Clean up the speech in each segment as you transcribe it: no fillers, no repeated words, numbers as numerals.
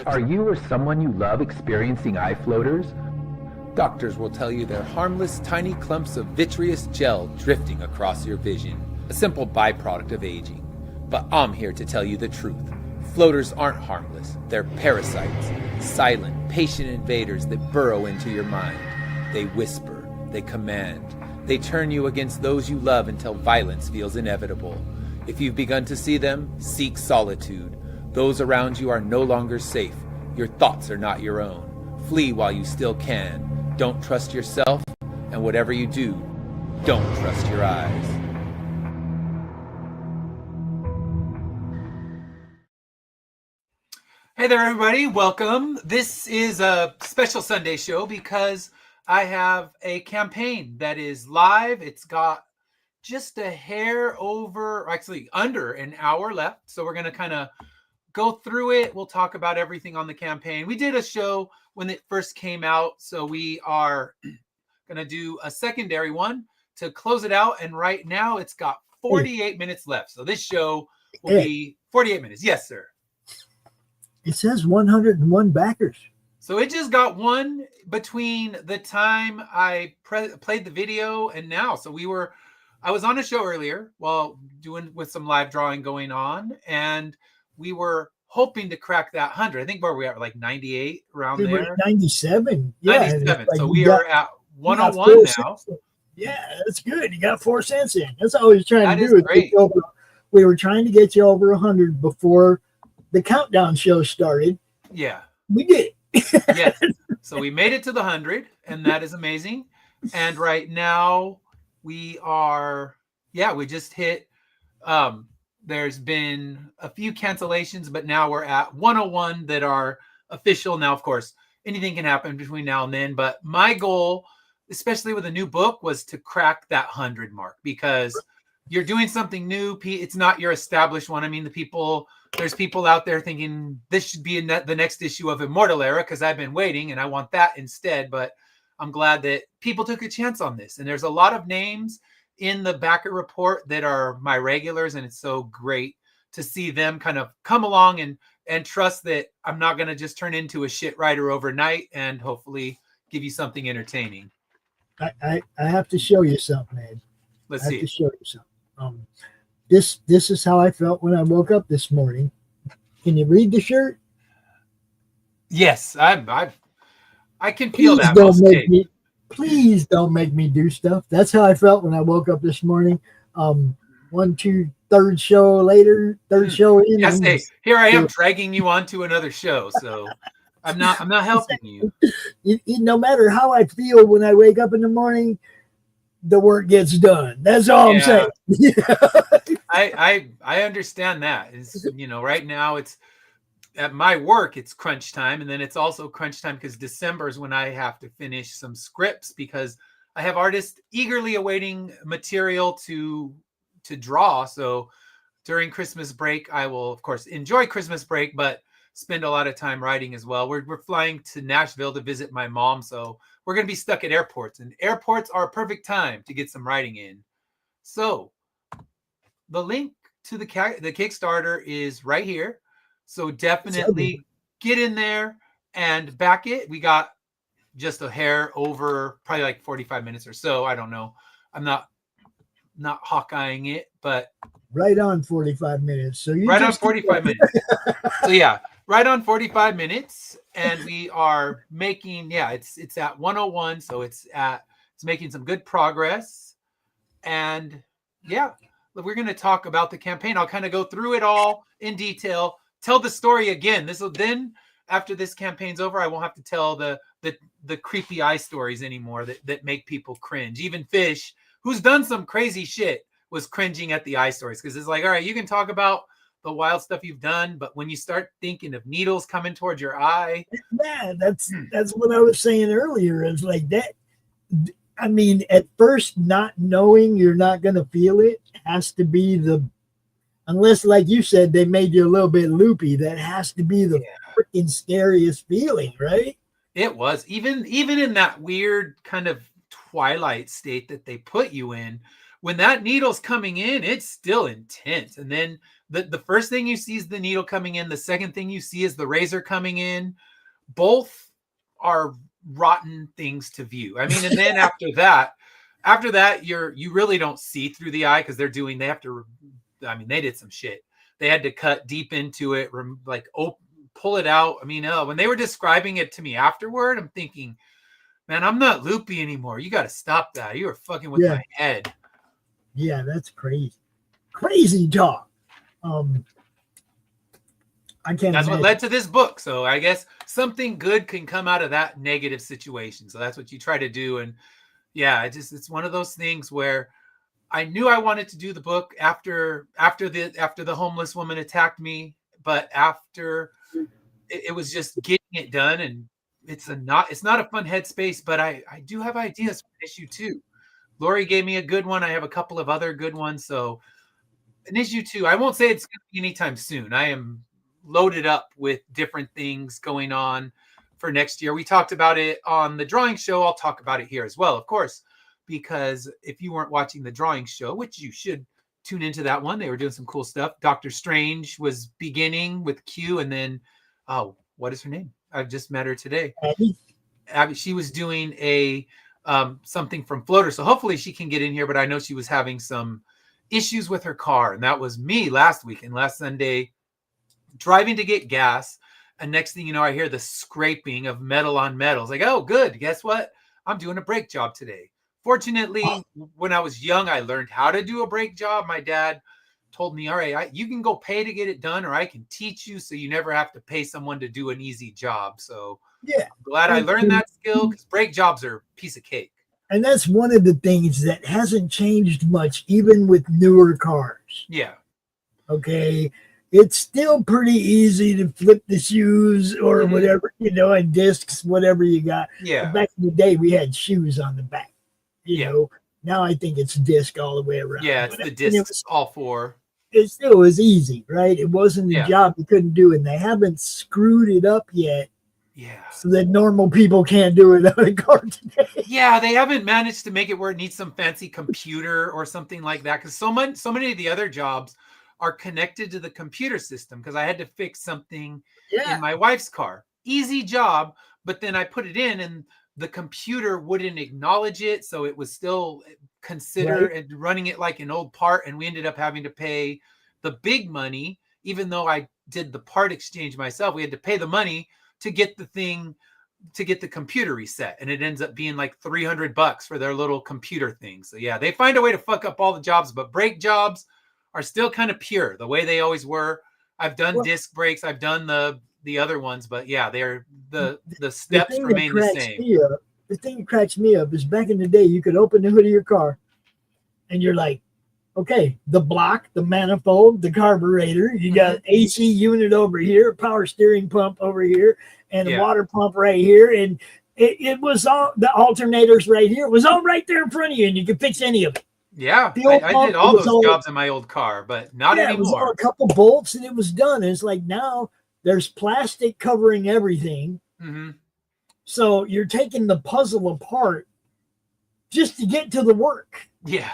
Are you or someone you love experiencing eye floaters? Doctors will tell you they're harmless, tiny clumps of vitreous gel drifting across your vision, a simple byproduct of aging. But I'm here to tell you the truth. Floaters aren't harmless. They're parasites, silent, patient invaders that burrow into your mind. They whisper, they command, they turn you against those you love until violence feels inevitable. If you've begun to see them, seek solitude. Those around you are no longer safe. Your thoughts are not your own. Flee while you still can. Don't trust yourself, and whatever you do, don't trust your eyes. Hey there, everybody. Welcome. This is a special Sunday show because I have a campaign that is live. It's got just a hair over, actually under an hour left. So we're going to kind of go through it. We'll talk about everything on the campaign. We did a show when it first came out. So we are going to do a secondary one to close it out. And right now it's got 48 minutes left. So this show will be 48 minutes. Yes, sir. It says 101 backers. So it just got one between the time I played the video and now. So I was on a show earlier while doing with some live drawing going on, and we were hoping to crack that 100. I think where we are, like 98 around there. 97. 97. Like so we are at 101 now. Yeah, that's good. You got 4 cents in. That's all we were trying to do. Is great. We were trying to get you over 100 before the countdown show started. Yeah. We did. Yes. So we made it to the 100, and that is amazing. And right now we just hit, there's been a few cancellations, but now we're at 101 that are official. Now, of course, anything can happen between now and then, but my goal, especially with a new book, was to crack that 100 mark, because you're doing something new. It's not your established one. I mean, there's people out there thinking this should be the next issue of Immortal Era because I've been waiting and I want that instead. But I'm glad that people took a chance on this. And there's a lot of names in the backer report that are my regulars. And it's so great to see them kind of come along and trust that I'm not going to just turn into a shit writer overnight and hopefully give you something entertaining. I have to show you something, Ed. Let's see. I have to show you something. This is how I felt when I woke up this morning. Can you read the shirt? Yes, I can feel that. Please don't make me do stuff. That's how I felt when I woke up this morning. Third show in. Yes, here I am dragging you onto another show. So I'm not helping you. No matter how I feel when I wake up in the morning, the work gets done. That's all I'm saying. I understand that. It's, right now it's at my work, it's crunch time. And then it's also crunch time because December is when I have to finish some scripts because I have artists eagerly awaiting material to draw. So during Christmas break, I will, of course, enjoy Christmas break, but spend a lot of time writing as well. We're flying to Nashville to visit my mom. So we're going to be stuck at airports, and airports are a perfect time to get some writing in. So the link to the Kickstarter is right here. So definitely get in there and back it. We got just a hair over probably like 45 minutes or so. I don't know. I'm not Hawkeyeing it, but right on 45 minutes. So right on 45 minutes. So yeah, right on 45 minutes. And we are making, it's at 101. So it's making some good progress. And we're going to talk about the campaign. I'll kind of go through it all in detail, tell the story again. Then after this campaign's over, I won't have to tell the creepy eye stories anymore that make people cringe. Even Fish, who's done some crazy shit, was cringing at the eye stories because it's like, all right, you can talk about the wild stuff you've done, but when you start thinking of needles coming towards your eye, that's what I was saying earlier. It's like that. I mean, at first, not knowing you're not going to feel it has to be unless, like you said, they made you a little bit loopy. That has to be the freaking scariest feeling, right? It was even in that weird kind of twilight state that they put you in. When that needle's coming in, it's still intense. And then The first thing you see is the needle coming in. The second thing you see is the razor coming in. Both are rotten things to view. I mean, and then after that, you really don't see through the eye because they did some shit. They had to cut deep into it, pull it out. I mean, when they were describing it to me afterward, I'm thinking, man, I'm not loopy anymore. You got to stop that. You are fucking with my head. Yeah, that's crazy. Crazy talk. I can't. That's what led to this book. So I guess something good can come out of that negative situation. So that's what you try to do. And yeah, it's one of those things where I knew I wanted to do the book after the homeless woman attacked me, but after it was just getting it done, and it's not a fun headspace, but I do have ideas for issue 2. Lori gave me a good one. I have a couple of other good ones. So an issue 2, I won't say it's going to be anytime soon. I am loaded up with different things going on for next year. We talked about it on the drawing show. I'll talk about it here as well, of course, because if you weren't watching the drawing show, which you should tune into that one, they were doing some cool stuff. Dr. Strange was beginning with Q, and then, what is her name? I've just met her today. Abby. She was doing a something from Floater, so hopefully she can get in here, but I know she was having some issues with her car, and that was me last Sunday, driving to get gas, and next thing you know, I hear the scraping of metal on metal. It's like, oh, good. Guess what? I'm doing a brake job today. Fortunately, when I was young, I learned how to do a brake job. My dad told me, all right, you can go pay to get it done, or I can teach you so you never have to pay someone to do an easy job. So yeah, I'm glad I learned that skill, because brake jobs are a piece of cake. And that's one of the things that hasn't changed much, even with newer cars. Yeah. Okay. It's still pretty easy to flip the shoes or whatever, and discs, whatever you got. Yeah. But back in the day, we had shoes on the back. You know, now I think it's disc all the way around. Yeah, it's the discs all 4. It still was easy, right? It wasn't a job you couldn't do, and they haven't screwed it up yet. Yeah. So that normal people can't do it on a car today. Yeah, they haven't managed to make it where it needs some fancy computer or something like that, because so many of the other jobs are connected to the computer system, because I had to fix something in my wife's car. Easy job, but then I put it in and the computer wouldn't acknowledge it, so it was still considered and running it like an old part, and we ended up having to pay the big money. Even though I did the part exchange myself, we had to pay the money to get the computer reset, and it ends up being like $300 for their little computer thing. So yeah, they find a way to fuck up all the jobs, but brake jobs are still kind of pure the way they always were. I've done disc brakes, I've done the other ones, but yeah, they're the steps remain the same. The thing that cracks me up is back in the day, you could open the hood of your car and you're like, okay, the block, the manifold, the carburetor, you got AC unit over here, power steering pump over here, and a water pump right here. And it was all the alternators right here. It was all right there in front of you, and you could fix any of it. Yeah, I did all those jobs in my old car, but not anymore. It was all a couple bolts and it was done. And it's like now there's plastic covering everything. So you're taking the puzzle apart just to get to the work. Yeah.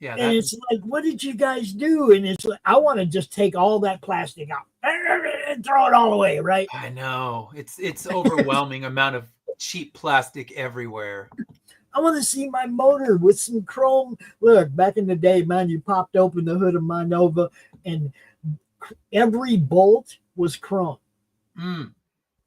Yeah. And it's like, what did you guys do? And it's like, I want to just take all that plastic out and throw it all away, right? I know. It's overwhelming amount of cheap plastic everywhere. I want to see my motor with some chrome. Look, back in the day, man, you popped open the hood of my Nova and every bolt was chrome.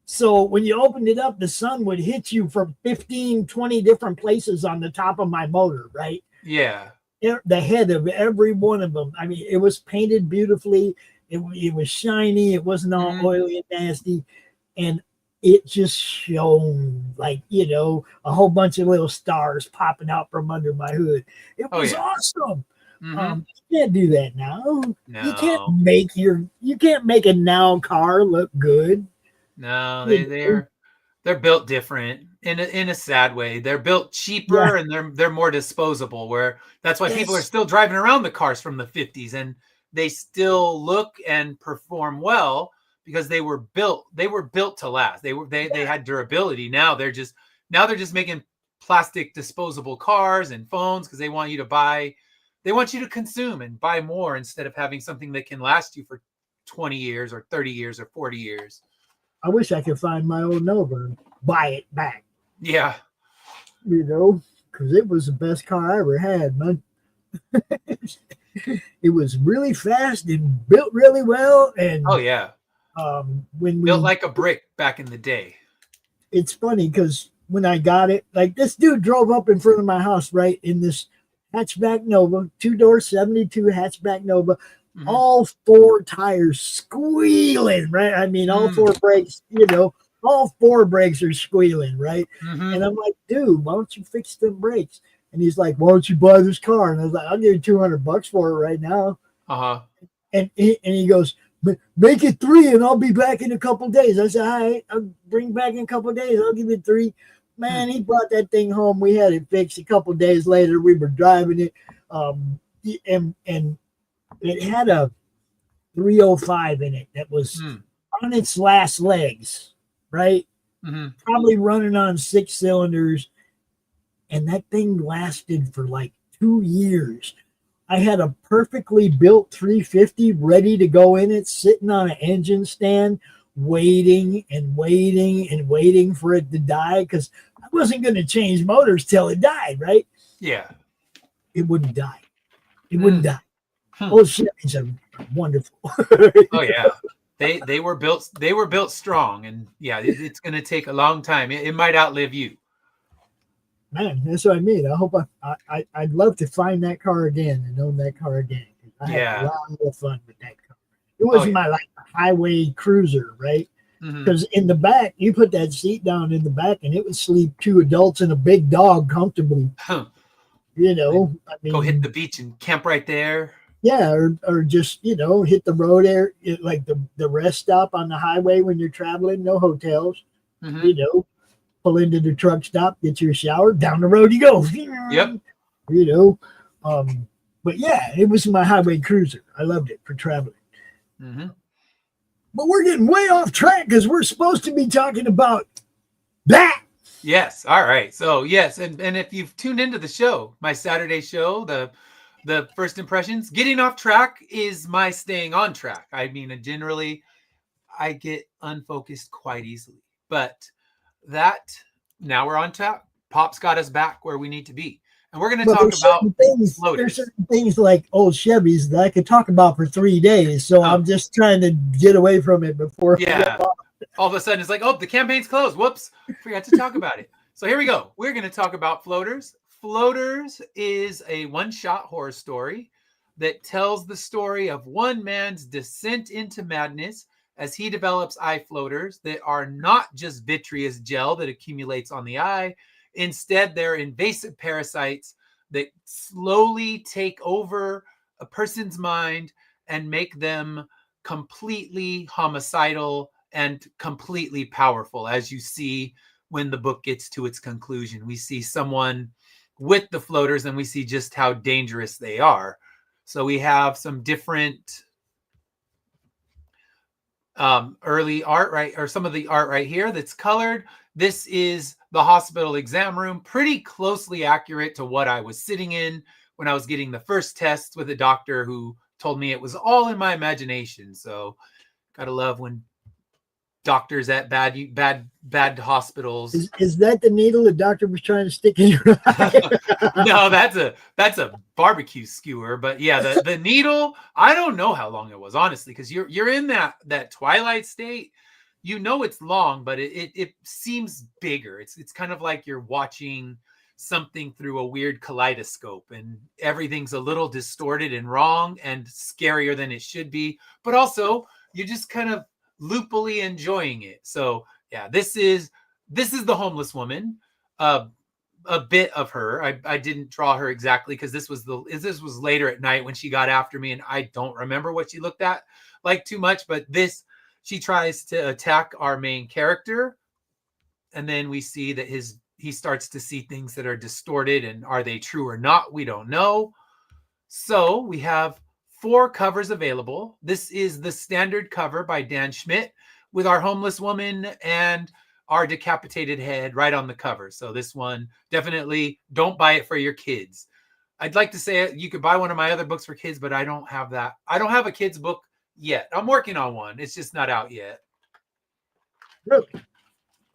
So when you opened it up, the sun would hit you from 15, 20 different places on the top of my motor, right? Yeah. The head of every one of them. I mean, it was painted beautifully. It was shiny. It wasn't all oily and nasty. And it just shone like, a whole bunch of little stars popping out from under my hood. It was awesome. You can't do that now. No. You can't make a now car look good. No, they're built different in a sad way. They're built cheaper and they're more disposable, where that's why people are still driving around the cars from the 50s, and they still look and perform well because they were built to last. They had durability. Now they're just making plastic disposable cars and phones because they want you to buy they want you to consume and buy more instead of having something that can last you for 20 years or 30 years or 40 years. I wish I could find my old Nova and buy it back. Yeah. You know, because it was the best car I ever had, man. It was really fast and built really well. And oh yeah, when we built like a brick back in the day. It's funny because when I got it, like this dude drove up in front of my house, right, in this hatchback Nova, 2-door 72 hatchback Nova, all 4 tires squealing, right? I mean, all 4 brakes, you know, all 4 brakes are squealing, right? And I'm like, dude, why don't you fix them brakes? And he's like, why don't you buy this car? And I was like, I'll give you $200 for it right now. And he goes, make it 3 and I'll be back in a couple days. I said, all right, I'll bring back in a couple days. I'll give you 3. Man, he brought that thing home. We had it fixed. A couple days later, we were driving it. And it had a 305 in it that was on its last legs, right? Probably running on 6 cylinders. And that thing lasted for like 2 years. I had a perfectly built 350 ready to go in it, sitting on an engine stand, waiting and waiting and waiting for it to die because I wasn't going to change motors till it died, right? Yeah. It wouldn't die. It wouldn't die. Oh, shit. It's wonderful. Oh, yeah. They were built strong. And yeah, it's going to take a long time. It might outlive you. Man, that's what I mean. I hope I'd love to find that car again and own that car again. I had a lot of fun with that car. It was my like highway cruiser, right? Because in the back, you put that seat down in the back, and it would sleep 2 adults and a big dog comfortably. You know, I mean, go hit the beach and camp right there. Yeah, or just hit the road there, like the rest stop on the highway when you're traveling. No hotels. Pull into the truck stop, get your shower, down the road you go. Yep. But yeah, it was my highway cruiser. I loved it for traveling. But we're getting way off track because we're supposed to be talking about that. Yes. All right. So yes, and if you've tuned into the show, my Saturday show, the first impressions, getting off track is my staying on track. I mean, generally, I get unfocused quite easily, but now we're on top. Pop's got us back where we need to be. And we're going to talk about things. There's certain things like old Chevys that I could talk about for 3 days. So I'm just trying to get away from it before. Yeah. All of a sudden it's like, oh, the campaign's closed. Whoops. Forgot to talk about it. So here we go. We're going to talk about Floaters. Floaters is a one-shot horror story that tells the story of one man's descent into madness as he develops eye floaters that are not just vitreous gel that accumulates on the eye. Instead, they're invasive parasites that slowly take over a person's mind and make them completely homicidal and completely powerful. As you see when the book gets to its conclusion, we see someone with the floaters and we see just how dangerous they are. So we have some different early art, right? Or some of the art right here that's colored. This is the hospital exam room, pretty closely accurate to what I was sitting in when I was getting the first tests with a doctor who told me it was all in my imagination. So gotta love when doctors at bad hospitals. Is that the needle the doctor was trying to stick in your eye? No, that's a barbecue skewer. But yeah, the needle, I don't know how long it was, honestly, because you're in that twilight state. You know it's long, but it seems bigger. It's kind of like you're watching something through a weird kaleidoscope, and everything's a little distorted and wrong and scarier than it should be. But also, you're just kind of loopily enjoying it. So yeah, this is the homeless woman. A bit of her. I didn't draw her exactly because this was later at night when she got after me, and I don't remember what she looked at like too much. But she tries to attack our main character, and then we see that he starts to see things that are distorted, and are they true or not? We don't know. So we have 4 covers available. This is the standard cover by Dan Schmidt with our homeless woman and our decapitated head right on the cover. So this one, definitely don't buy it for your kids. I'd like to say you could buy one of my other books for kids, but I don't have that. I don't have a kid's book yet. I'm working on one. It's just not out yet. Really?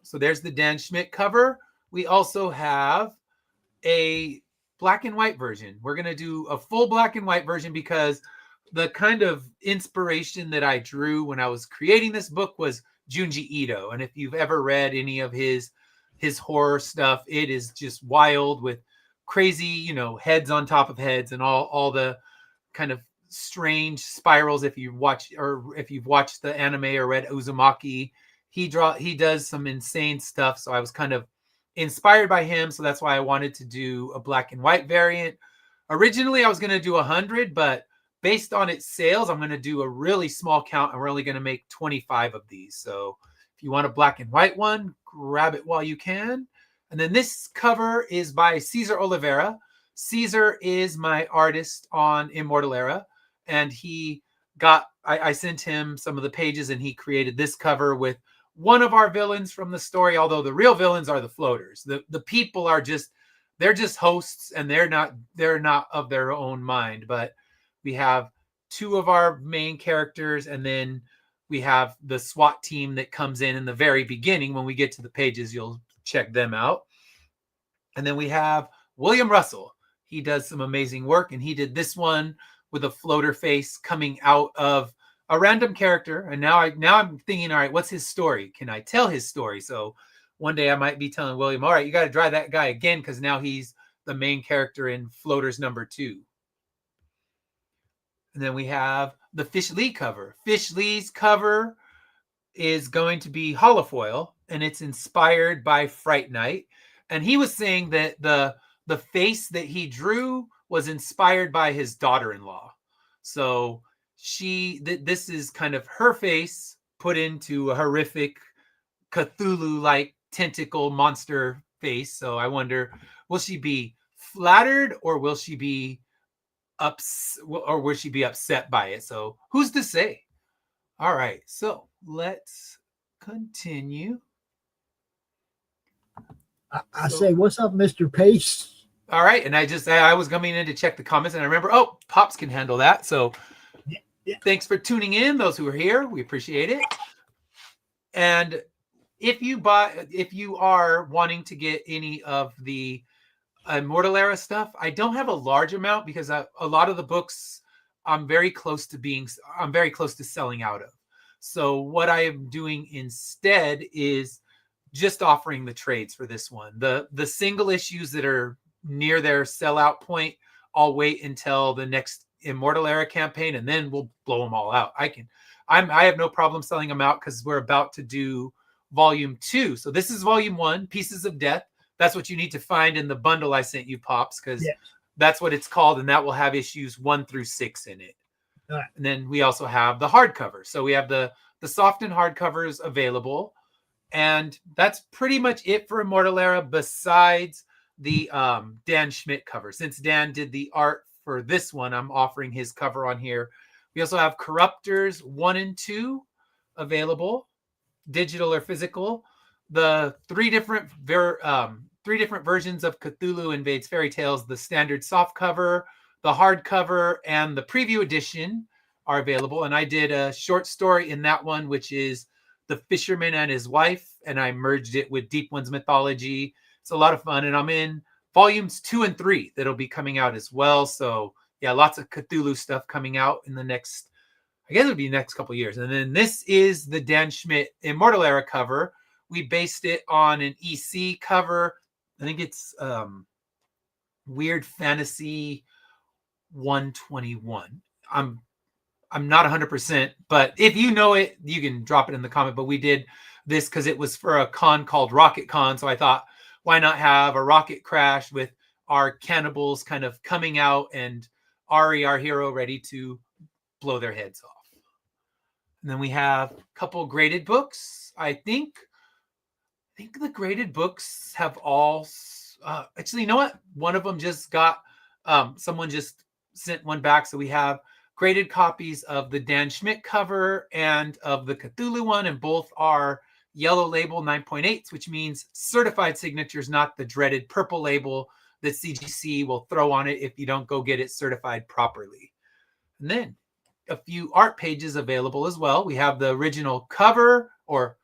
So there's the Dan Schmidt cover. We also have a black and white version. We're going to do a full black and white version because the kind of inspiration that I drew when I was creating this book was Junji Ito. And if you've ever read any of his horror stuff, it is just wild with crazy, you know, heads on top of heads and all the kind of strange spirals. If you've watched the anime or read Uzumaki, he does some insane stuff. So I was kind of inspired by him. So that's why I wanted to do a black and white variant. Originally, I was going to do 100, but based on its sales, I'm going to do a really small count, and we're only going to make 25 of these. So if you want a black and white one, grab it while you can. And then this cover is by Cesar Oliveira. Cesar is my artist on Immortal Era, and I sent him some of the pages, and he created this cover with one of our villains from the story, although the real villains are the floaters. The people are they're just hosts, and they're not of their own mind, but we have two of our main characters, and then we have the SWAT team that comes in the very beginning. When we get to the pages, you'll check them out. And then we have William Russell. He does some amazing work, and he did this one with a floater face coming out of a random character. And now I'm thinking, all right, what's his story? Can I tell his story? So one day I might be telling William, all right, you got to draw that guy again, because now he's the main character in Floaters #2. And then we have the Fish Lee cover. Fish Lee's cover is going to be holofoil, and it's inspired by Fright Night. And he was saying that the face that he drew was inspired by his daughter-in-law. So this is kind of her face put into a horrific Cthulhu-like tentacle monster face. So I wonder, will she be flattered, or will she be upset by it? So who's to say? All right, so let's continue. I say, what's up, Mr. Pace? All right, and I was coming in to check the comments, and I remember, Pops can handle that. So yeah. Thanks for tuning in, those who are here. We appreciate it. And if you are wanting to get any of the Immortal Era stuff, I don't have a large amount, because a lot of the books I'm very close to selling out of. So what I am doing instead is just offering the trades for this one. The single issues that are near their sellout point, I'll wait until the next Immortal Era campaign, and then we'll blow them all out. I have no problem selling them out, because we're about to do volume 2. So this is volume 1, Pieces of Death. That's what you need to find in the bundle I sent you, Pops, because that's what it's called, and that will have issues 1 through 6 in it. All right. And then we also have the hardcover. So we have the soft and hardcovers available, and that's pretty much it for Immortal Era, besides the Dan Schmidt cover. Since Dan did the art for this one, I'm offering his cover on here. We also have Corruptors 1 and 2 available, digital or physical. The three different versions of Cthulhu Invades Fairy Tales, the standard soft cover, the hardcover, and the preview edition are available. And I did a short story in that one, which is The Fisherman and His Wife, and I merged it with Deep One's mythology. It's a lot of fun, and I'm in volumes 2 and 3 that'll be coming out as well. So yeah, lots of Cthulhu stuff coming out in the next, I guess it would be next couple of years. And then this is the Dan Schmidt Immortal Era cover. We based it on an EC cover. I think it's Weird Fantasy 121. I'm not 100%, but if you know it, you can drop it in the comment. But we did this because it was for a con called Rocket Con. So I thought, why not have a rocket crash with our cannibals kind of coming out and Ari, our hero, ready to blow their heads off. And then we have a couple graded books. I think the graded books have all actually, you know what? One of them just got someone just sent one back. So we have graded copies of the Dan Schmidt cover and of the Cthulhu one, and both are yellow label 9.8s, which means certified signatures, not the dreaded purple label that CGC will throw on it if you don't go get it certified properly. And then a few art pages available as well. We have the original cover, or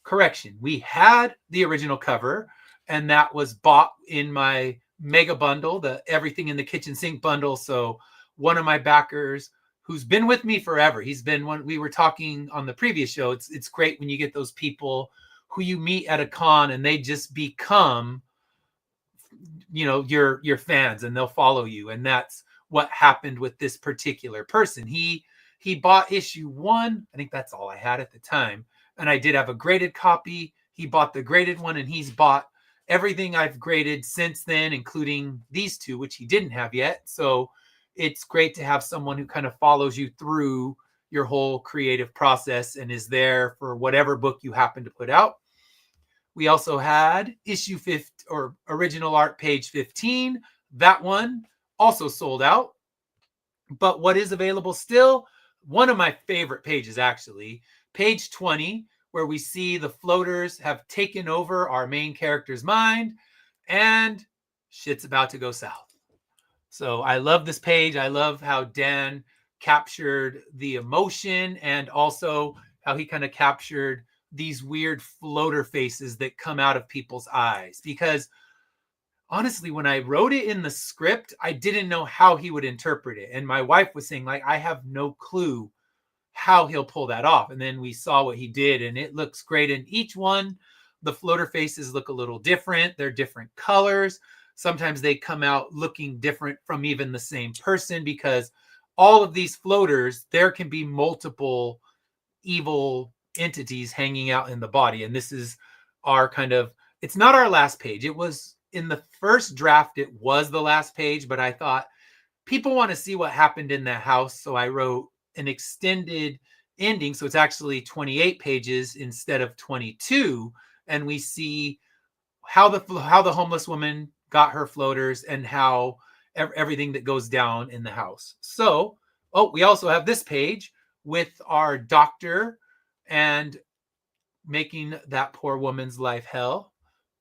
correction, we had the original cover, and that was bought in my mega bundle, the everything in the kitchen sink bundle. So one of my backers who's been with me forever, he's been one, we were talking on the previous show. It's great when you get those people who you meet at a con and they just become, you know, your fans, and they'll follow you. And that's what happened with this particular person. He bought issue 1. I think that's all I had at the time. And I did have a graded copy. He bought the graded one, and he's bought everything I've graded since then, including these 2, which he didn't have yet. So it's great to have someone who kind of follows you through your whole creative process and is there for whatever book you happen to put out. We also had issue 50, or original art page 15. That one also sold out. But what is available still, one of my favorite pages actually, page 20, where we see the floaters have taken over our main character's mind and shit's about to go south. So I love this page. I love how Dan captured the emotion, and also how he kind of captured these weird floater faces that come out of people's eyes. Because honestly, when I wrote it in the script, I didn't know how he would interpret it. And my wife was saying, like, I have no clue how he'll pull that off. And then we saw what he did, and it looks great. And each one, the floater faces look a little different. They're different colors. Sometimes they come out looking different from even the same person, because all of these floaters, there can be multiple evil entities hanging out in the body. And this is our kind of, it's not our last page. It was in the first draft, it was the last page, but I thought people want to see what happened in that house. So I wrote an extended ending. So it's actually 28 pages instead of 22. And we see how the homeless woman got her floaters and how everything that goes down in the house. So, we also have this page with our doctor and making that poor woman's life hell.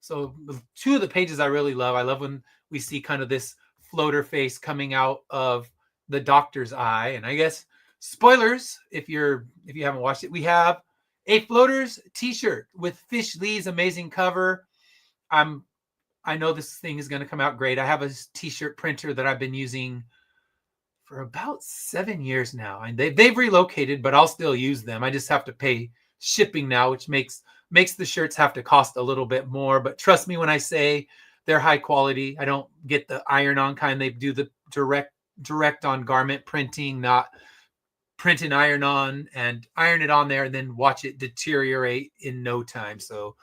So 2 of the pages I really love. I love when we see kind of this floater face coming out of the doctor's eye. And I guess spoilers, if you haven't watched it, we have a floaters t-shirt with Fish Lee's amazing cover. I know this thing is going to come out great. I have a t-shirt printer that I've been using for about 7 years now, and they've relocated, but I'll still use them. I just have to pay shipping now, which makes the shirts have to cost a little bit more. But trust me when I say they're high quality. I don't get the iron-on kind. They do the direct on garment printing, not print and iron on and iron it on there and then watch it deteriorate in no time. So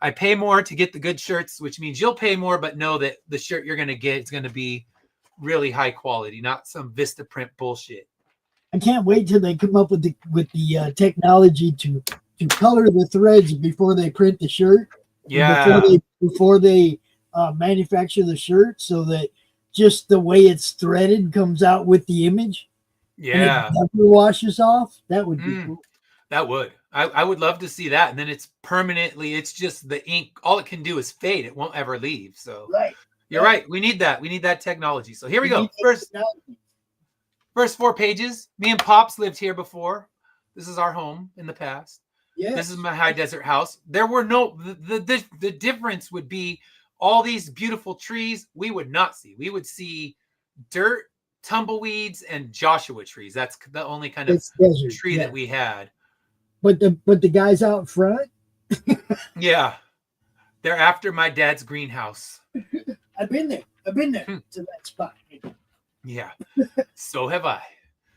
I pay more to get the good shirts, which means you'll pay more, but know that the shirt you're going to get is going to be really high quality, not some Vistaprint bullshit. I can't wait till they come up with the technology to color the threads before they print the shirt. Yeah. Before they manufacture the shirt, so that just the way it's threaded comes out with the image. Yeah. And it never washes off. That would be cool. That would. I would love to see that. And then it's permanently, it's just the ink. All it can do is fade. It won't ever leave. So right. You're right. We need that. We need that technology. So here we go. First 4 pages. Me and Pops lived here before. This is our home in the past. Yes. This is my high desert house. There were the difference would be all these beautiful trees we would not see. We would see dirt, tumbleweeds, and Joshua trees. That's the only kind of tree that we had. But the guys out front? Yeah. They're after my dad's greenhouse. I've been there to that spot. Yeah. So have I.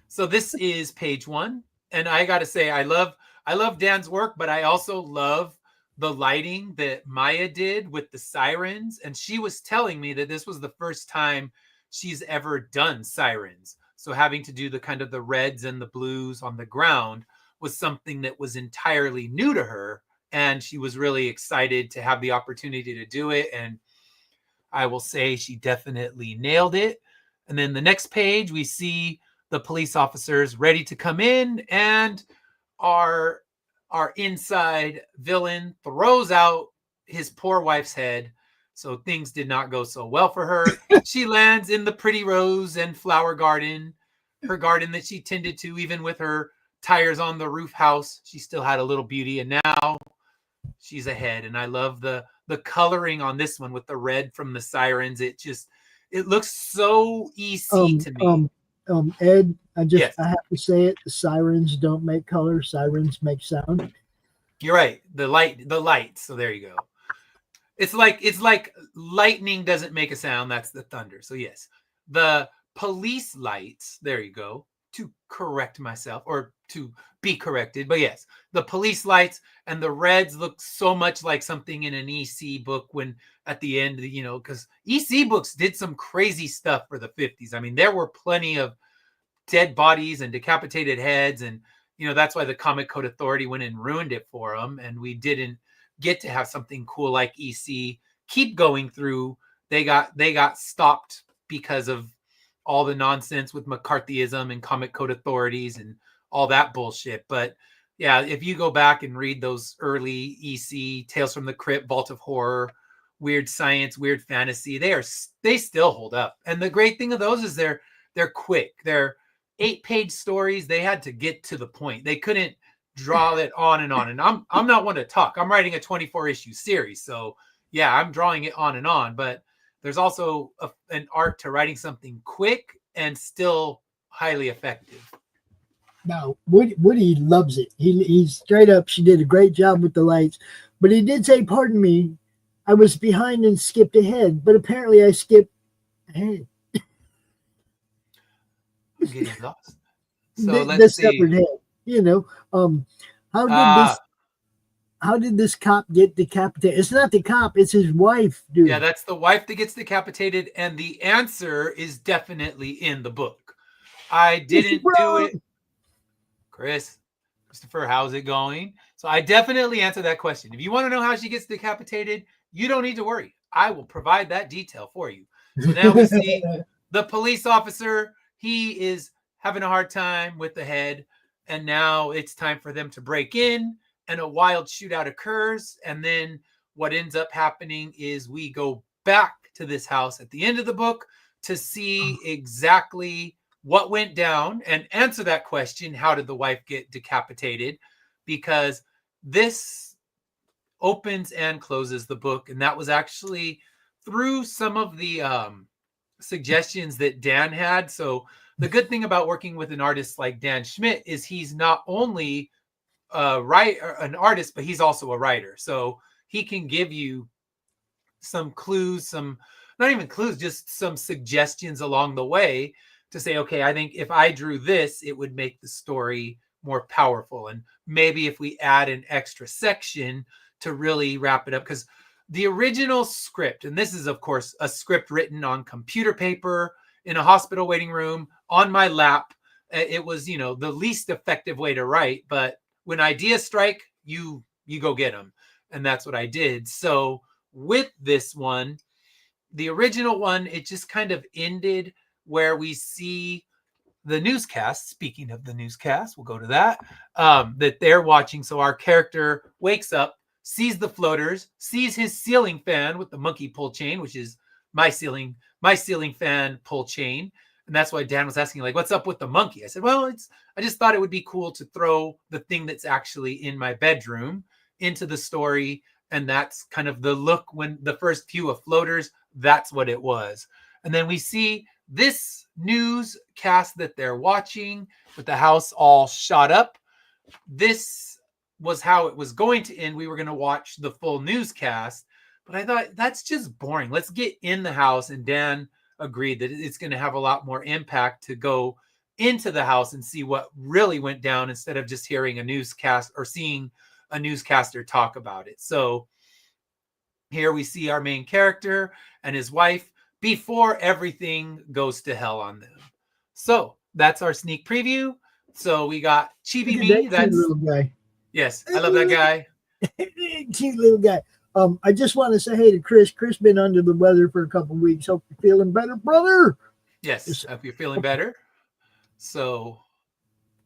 So this is page 1. And I got to say, I love Dan's work, but I also love the lighting that Maya did with the sirens. And she was telling me that this was the first time she's ever done sirens. So having to do the kind of the reds and the blues on the ground was something that was entirely new to her. And she was really excited to have the opportunity to do it. And I will say she definitely nailed it. And then the next page, we see the police officers ready to come in, and our inside villain throws out his poor wife's head. So things did not go so well for her. She lands in the pretty rose and flower garden, her garden that she tended to, even with her tires on the roof house. She still had a little beauty, and now she's ahead. And I love the coloring on this one with the red from the sirens. It looks so EC to me. Ed, Yes. I have to say it. The sirens don't make color. Sirens make sound. You're right. The light. So there you go. It's like lightning doesn't make a sound. That's the thunder. So yes, the police lights. There you go. To correct myself, or to be corrected. But yes, the police lights and the reds look so much like something in an EC book when at the end, because EC books did some crazy stuff for the 50s. I mean, there were plenty of dead bodies and decapitated heads. And, that's why the Comic Code Authority went and ruined it for them. And we didn't get to have something cool like EC keep going through. They got stopped because of all the nonsense with McCarthyism and Comic Code Authorities and all that bullshit. But yeah, if you go back and read those early EC Tales from the Crypt, Vault of Horror, Weird Science, Weird Fantasy, they still hold up. And the great thing of those is they're quick. They're 8-page stories. They had to get to the point. They couldn't draw it on and on. And I'm not one to talk. I'm writing a 24-issue series. So yeah, I'm drawing it on and on, but there's also an art to writing something quick and still highly effective. No, Woody loves it. He's straight up. She did a great job with the lights, but he did say, "Pardon me, I was behind and skipped ahead." But apparently, I skipped ahead. I'm getting lost. So let's see. Separate head. How did this cop get decapitated? It's not the cop, it's his wife, dude. Yeah, that's the wife that gets decapitated, and the answer is definitely in the book. I didn't do it. Christopher, how's it going? So I definitely answered that question. If you want to know how she gets decapitated, you don't need to worry. I will provide that detail for you. So now we see the police officer. He is having a hard time with the head, and now it's time for them to break in. And a wild shootout occurs. And then what ends up happening is we go back to this house at the end of the book to see exactly what went down and answer that question. How did the wife get decapitated? Because this opens and closes the book. And that was actually through some of the suggestions that Dan had. So the good thing about working with an artist like Dan Schmidt is he's not only an artist, but he's also a writer. So he can give you some clues, not even clues, just some suggestions along the way to say, okay, I think if I drew this, it would make the story more powerful. And maybe if we add an extra section to really wrap it up, because the original script, and this is of course a script written on computer paper in a hospital waiting room on my lap. It was, the least effective way to write, but when ideas strike, you go get them. And that's what I did. So with this one, the original one, it just kind of ended where we see the newscast. Speaking of the newscast, we'll go to that, that they're watching. So our character wakes up, sees the floaters, sees his ceiling fan with the monkey pull chain, which is my ceiling fan pull chain. And that's why Dan was asking, like, what's up with the monkey? I said, well, I just thought it would be cool to throw the thing that's actually in my bedroom into the story. And that's kind of the look when the first few of floaters, that's what it was. And then we see this newscast that they're watching with the house all shot up. This was how it was going to end. We were going to watch the full newscast, but I thought that's just boring. Let's get in the house. And Dan agreed that it's going to have a lot more impact to go into the house and see what really went down instead of just hearing a newscast or seeing a newscaster talk about it. So here we see our main character and his wife before everything goes to hell on them. So that's our sneak preview. So we got Chibi Me. That's little guy. Yes, I love that guy. Cute little guy. I just want to say hey to Chris. Chris been under the weather for a couple of weeks. Hope you're feeling better, brother. Yes, I hope you're feeling better. So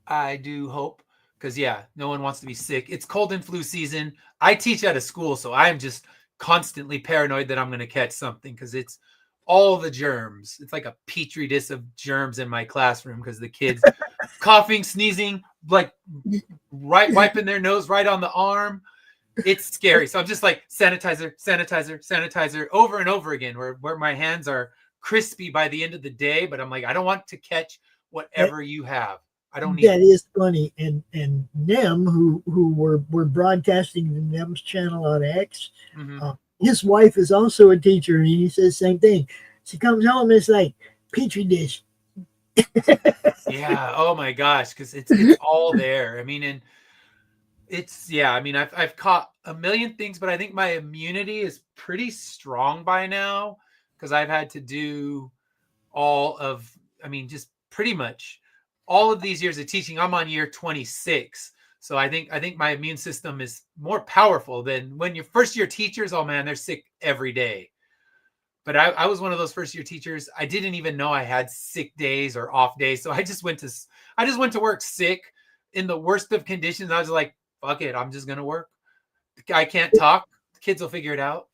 I do hope, because yeah, no one wants to be sick. It's cold and flu season. I teach at a school, so I'm just constantly paranoid that I'm going to catch something because it's all the germs. It's like a petri dish of germs in my classroom because the kids coughing, sneezing, like right wiping their nose right on the arm. It's scary. So I'm just like sanitizer, sanitizer, sanitizer over and over again where my hands are crispy by the end of the day. But I'm like, I don't want to catch whatever you have. I don't need that is funny. And Nem, who we're broadcasting the Nem's channel on X, his wife is also a teacher, and he says the same thing. She comes home and it's like petri dish. Yeah. Oh my gosh, because it's all there. I mean, and it's I mean, I've caught a million things, but I think my immunity is pretty strong by now because I've had to do just pretty much all of these years of teaching. I'm on year 26. So I think my immune system is more powerful than when your first year teachers. Oh man, they're sick every day. But I was one of those first year teachers. I didn't even know I had sick days or off days. So I just went to work sick in the worst of conditions. I was like, fuck it, I'm just gonna work. I can't talk. The kids will figure it out.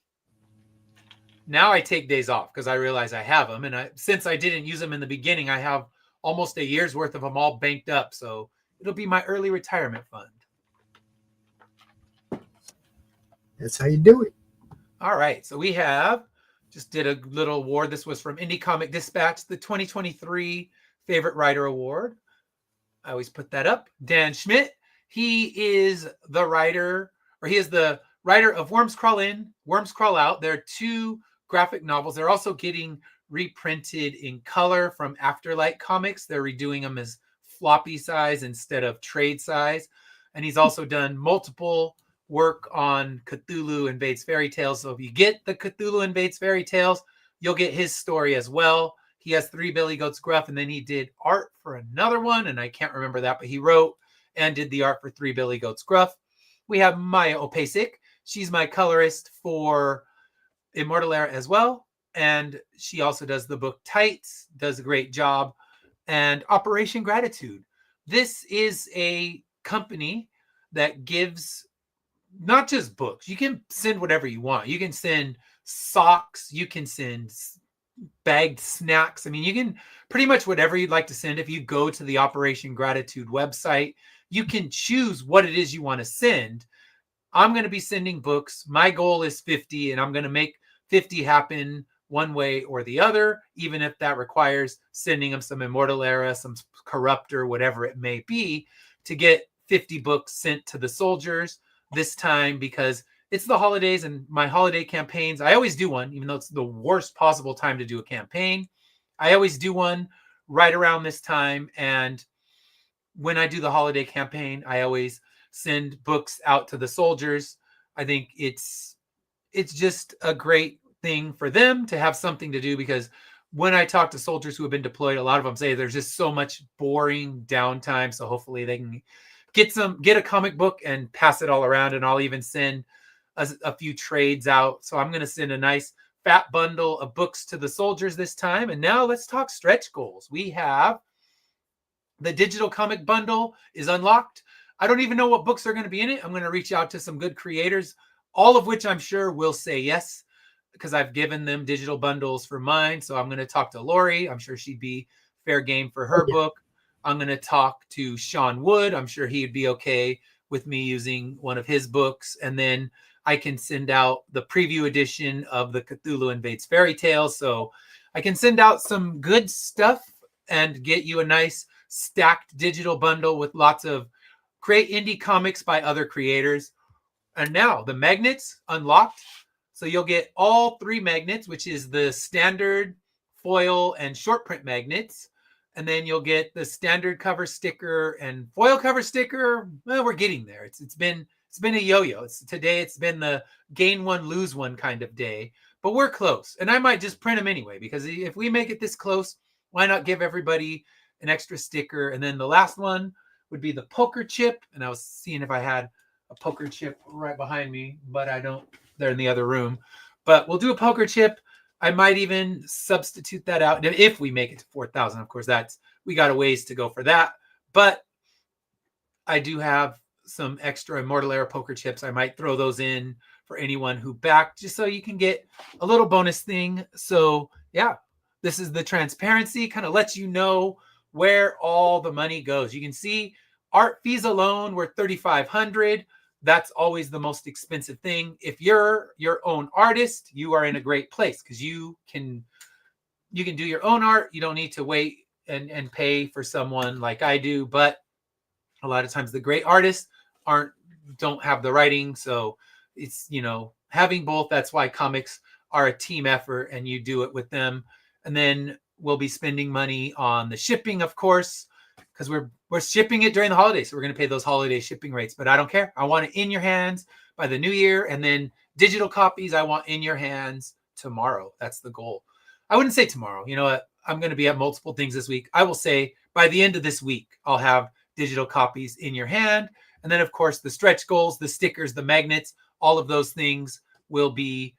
Now I take days off because I realize I have them, and since I didn't use them in the beginning, I have almost a year's worth of them all banked up. So it'll be my early retirement fund. That's how you do it. All right. So we just did a little award. This was from Indie Comic Dispatch, the 2023 Favorite Writer Award. I always put that up. Dan Schmidt. He is the writer of Worms Crawl In, Worms Crawl Out. There are 2 graphic novels. They're also getting reprinted in color from Afterlight Comics. They're redoing them as floppy size instead of trade size. And he's also done multiple work on Cthulhu Invades Fairy Tales. So if you get the Cthulhu Invades Fairy Tales, you'll get his story as well. He has 3 Billy Goats Gruff, and then he did art for another one, and I can't remember that, but he wrote and did the art for 3 Billy Goats Gruff. We have Maya Opasik. She's my colorist for Immortal Era as well. And she also does the book Tights, does a great job. And Operation Gratitude. This is a company that gives not just books. You can send whatever you want. You can send socks. You can send bagged snacks. I mean, you can pretty much whatever you'd like to send. If you go to the Operation Gratitude website, you can choose what it is you want to send. I'm going to be sending books. My goal is 50, and I'm going to make 50 happen one way or the other, even if that requires sending them some Immortal Era, some Corruptor, whatever it may be, to get 50 books sent to the soldiers this time, because it's the holidays and my holiday campaigns. I always do one, even though it's the worst possible time to do a campaign. I always do one right around this time. And when I do the holiday campaign, I always send books out to the soldiers. I think it's just a great thing for them to have something to do, because when I talk to soldiers who have been deployed, a lot of them say there's just so much boring downtime. So hopefully they can get a comic book and pass it all around. And I'll even send a few trades out. So I'm going to send a nice fat bundle of books to the soldiers this time. And now let's talk stretch goals. We have the digital comic bundle is unlocked. I don't even know what books are going to be in it. I'm going to reach out to some good creators, all of which I'm sure will say yes, because I've given them digital bundles for mine. So I'm going to talk to Lori. I'm sure she'd be fair game for her book. I'm going to talk to Sean Wood. I'm sure he'd be okay with me using one of his books. And then I can send out the preview edition of the Cthulhu Invades Fairy Tales. So I can send out some good stuff and get you a nice stacked digital bundle with lots of great indie comics by other creators. And now the magnets unlocked. So you'll get all 3 magnets, which is the standard, foil, and short print magnets. And then you'll get the standard cover sticker and foil cover sticker. Well, we're getting there. It's been a yo-yo. Today it's been the gain one, lose one kind of day, but we're close. And I might just print them anyway, because if we make it this close, why not give everybody an extra sticker? And then the last one would be the poker chip. And I was seeing if I had a poker chip right behind me, but I don't. They're in the other room. But we'll do a poker chip. I might even substitute that out if we make it to 4,000. Of course, we got a ways to go for that. But I do have some extra Immortal Era poker chips. I might throw those in for anyone who backed, just so you can get a little bonus thing. So yeah, this is the transparency, kind of lets you know where all the money goes. You can see art fees alone were $3,500. That's always the most expensive thing. If you're your own artist, you are in a great place because you can do your own art. You don't need to wait and pay for someone like I do. But a lot of times the great artists don't have the writing. So it's, having both. That's why comics are a team effort and you do it with them. And then we'll be spending money on the shipping, of course, because we're shipping it during the holidays. So we're going to pay those holiday shipping rates, but I don't care. I want it in your hands by the new year. And then digital copies, I want in your hands tomorrow. That's the goal. I wouldn't say tomorrow. You know what? I'm going to be at multiple things this week. I will say by the end of this week, I'll have digital copies in your hand. And then, of course, the stretch goals, the stickers, the magnets, all of those things will be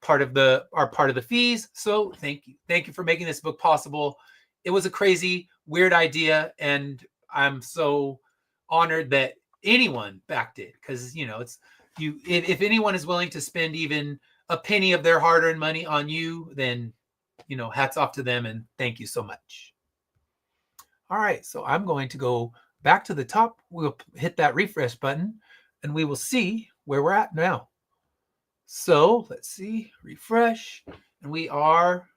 part of the fees. So thank you for making this book possible. It was a crazy, weird idea, and I'm so honored that anyone backed it, because if anyone is willing to spend even a penny of their hard-earned money on you, then hats off to them, and thank you so much. All right, so I'm going to go back to the top. We'll hit that refresh button and we will see where we're at now. So let's see, refresh, and we are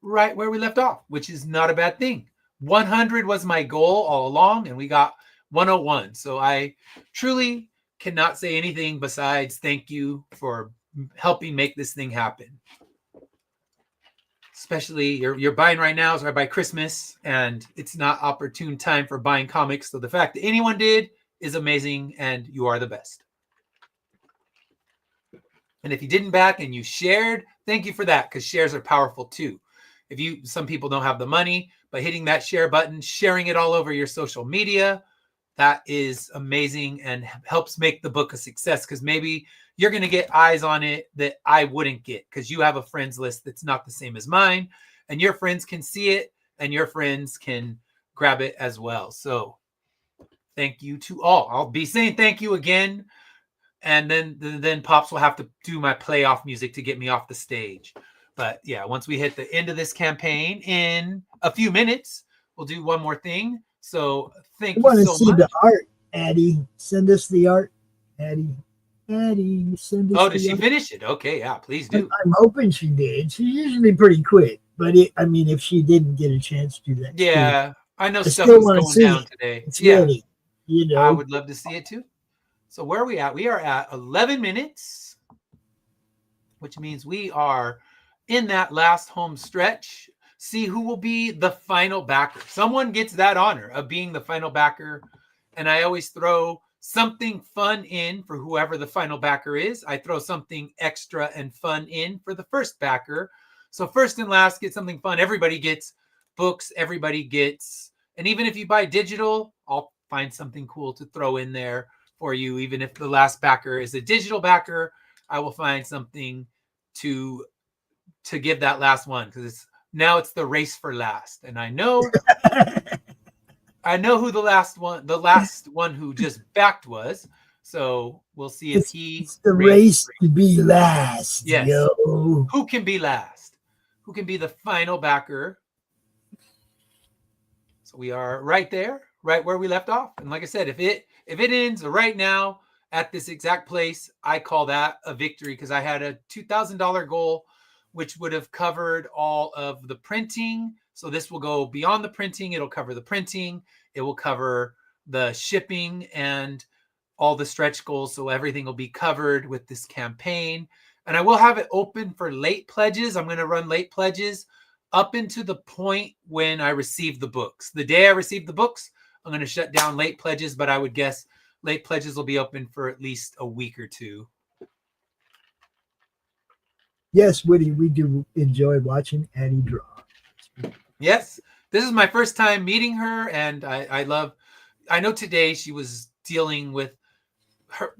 right where we left off, which is not a bad thing. 100 was my goal all along, and we got 101. So I truly cannot say anything besides thank you for helping make this thing happen. Especially you're buying right now is right by Christmas, and it's not opportune time for buying comics. So the fact that anyone did is amazing, and you are the best. And if you didn't back and you shared, thank you for that, because shares are powerful too. Some people don't have the money, but hitting that share button, sharing it all over your social media, that is amazing and helps make the book a success, because maybe you're going to get eyes on it that I wouldn't get, because you have a friends list that's not the same as mine, and your friends can see it and your friends can grab it as well. So thank you to all. I'll be saying thank you again. And then Pops will have to do my playoff music to get me off the stage. But yeah, once we hit the end of this campaign in a few minutes, we'll do one more thing. So thank you so much. I want to see the art, Addie. Send us the art, Addie. Addie, send us. Oh, did she finish it? Okay, yeah, please do. I'm hoping she did. She's usually pretty quick, but if she didn't get a chance to do that, yeah, I know stuff was going down today. It's ready, I would love to see it too. So where are we at? We are at 11 minutes, which means we are in that last home stretch. See who will be the final backer. Someone gets that honor of being the final backer. And I always throw something fun in for whoever the final backer is. I throw something extra and fun in for the first backer. So first and last get something fun. Everybody gets books. Everybody gets, and even if you buy digital, I'll find something cool to throw in there for you. Even if the last backer is a digital backer, I will find something to give that last one, because it's the race for last. And I know who the last one who just backed was. So we'll see if it's the race to be last. Yes. Yo. Who can be last? Who can be the final backer? So we are right there, right where we left off. And like I said, if it ends right now at this exact place, I call that a victory, because I had a $2,000 goal, which would have covered all of the printing. So this will go beyond the printing. It'll cover the printing. It will cover the shipping and all the stretch goals. So everything will be covered with this campaign. And I will have it open for late pledges. I'm going to run late pledges up into the point when I receive the books. The day I receive the books, I'm going to shut down late pledges, but I would guess late pledges will be open for at least a week or two. Yes, Woody, we do enjoy watching Addie draw. Yes, this is my first time meeting her, and I know today she was dealing with her,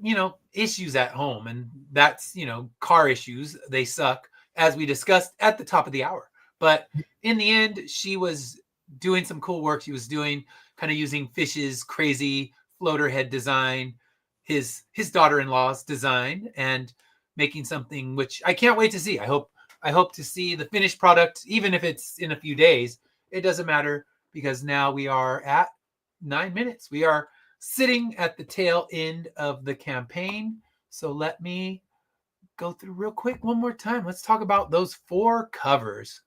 issues at home, and that's, car issues. They suck, as we discussed at the top of the hour. But in the end, she was doing some cool work. She was doing kind of using Fish's crazy floater head design, his daughter-in-law's design, and making something which I can't wait to see. I hope to see the finished product, even if it's in a few days. It doesn't matter, because now we are at 9 minutes. We are sitting at the tail end of the campaign. So let me go through real quick one more time. Let's talk about those 4 covers.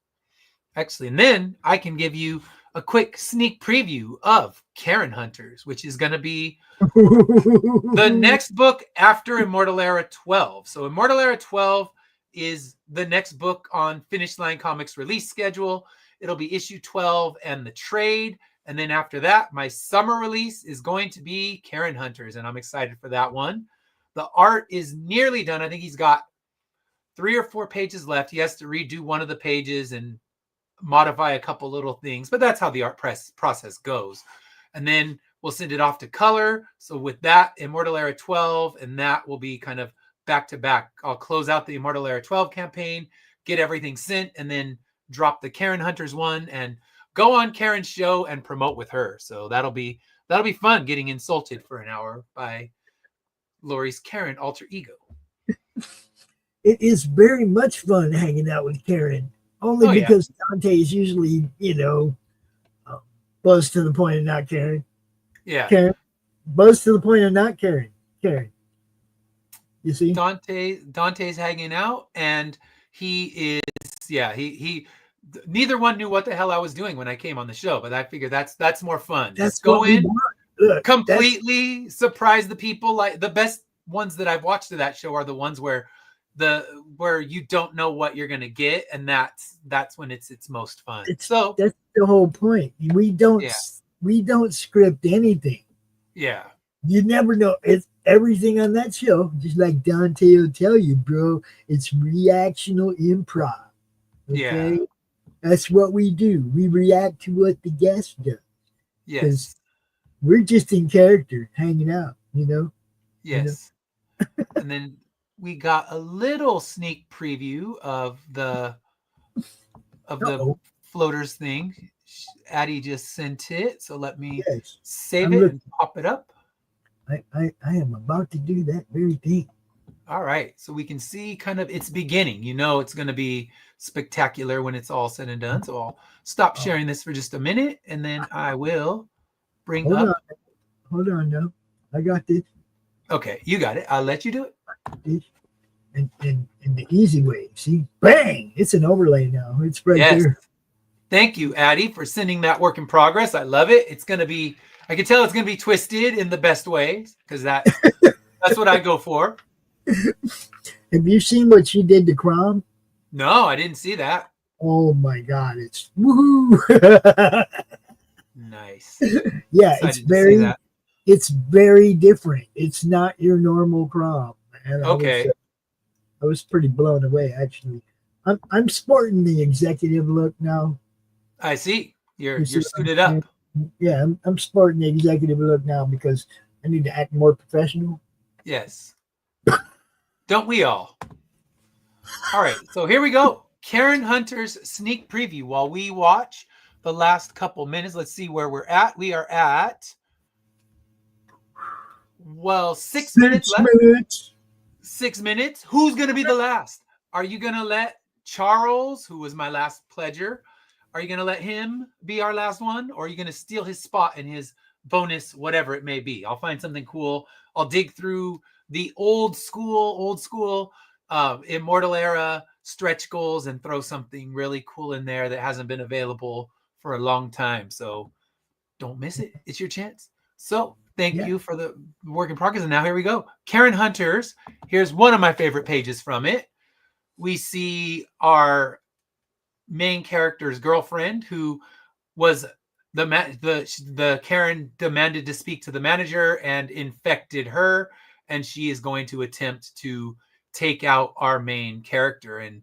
Actually, and then I can give you a quick sneak preview of Karen Hunters, which is going to be the next book after Immortal Era 12. So Immortal Era 12 is the next book on Finish Line Comics release schedule. It'll be issue 12 and the trade. And then after that, my summer release is going to be Karen Hunters, and I'm excited for that one. The art is nearly done. I think he's got 3 or 4 pages left. He has to redo one of the pages and modify a couple little things, but that's how the art process goes. And then we'll send it off to color. So with that, Immortal Era 12, and that will be kind of back to back. I'll close out the Immortal Era 12 campaign, get everything sent, and then drop the Karen Hunters one and go on Karen's show and promote with her. So that'll be fun, getting insulted for an hour by Lori's Karen alter ego. It is very much fun hanging out with Karen, only because Dante is usually, buzz to the point of not caring. Yeah. Karen, buzz to the point of not caring. Karen. You see? Dante's hanging out, and he is, he neither one knew what the hell I was doing when I came on the show, but I figured that's more fun. That's Just go in, completely surprise the people. Like the best ones that I've watched of that show are the ones where you don't know what you're gonna get, and that's when it's most fun. That's the whole point. We don't script anything. Yeah. You never know. It's everything on that show, just like Dante will tell you, bro. It's reactional improv. Okay? Yeah. That's what we do. We react to what the guest does. Yes. We're just in character, hanging out, Yes. And then we got a little sneak preview of the floaters thing. Addie just sent it, so let me save it and pop it up. I am about to do that very thing. All right, so we can see kind of its beginning. It's going to be spectacular when it's all said and done. So I'll stop sharing this for just a minute, and then I will bring up. Hold on, no, I got this. Okay, you got it. I'll let you do it. In the easy way. See, bang! It's an overlay now. It's right there. Thank you, Addie, for sending that work in progress. I love it. It's going to be. I can tell it's going to be twisted in the best ways, because that's what I go for. Have you seen what she did to CRoM? No, I didn't see that. Oh my God, it's woohoo! Nice. Yeah, it's very different. It's not your normal CRoM. And I was pretty blown away, actually. I'm sporting the executive look now. I see. You're suited up. Yeah, I'm sporting the executive look now because I need to act more professional. Yes. Don't we all? All right, so here we go. Karen Hunter's sneak preview. While we watch the last couple minutes, let's see where we're at. We are at 6 minutes left. 6 minutes. Who's going to be the last? Are you going to let Charles, who was my last pledger, are you going to let him be our last one? Or are you going to steal his spot in his bonus, whatever it may be? I'll find something cool. I'll dig through the old school Immortal Era stretch goals and throw something really cool in there that hasn't been available for a long time. So don't miss it. It's your chance. So thank you for the work in progress. And now here we go. Karen Hunters. Here's one of my favorite pages from it. We see our main character's girlfriend, who was the Karen demanded to speak to the manager and infected her, and she is going to attempt to take out our main character, and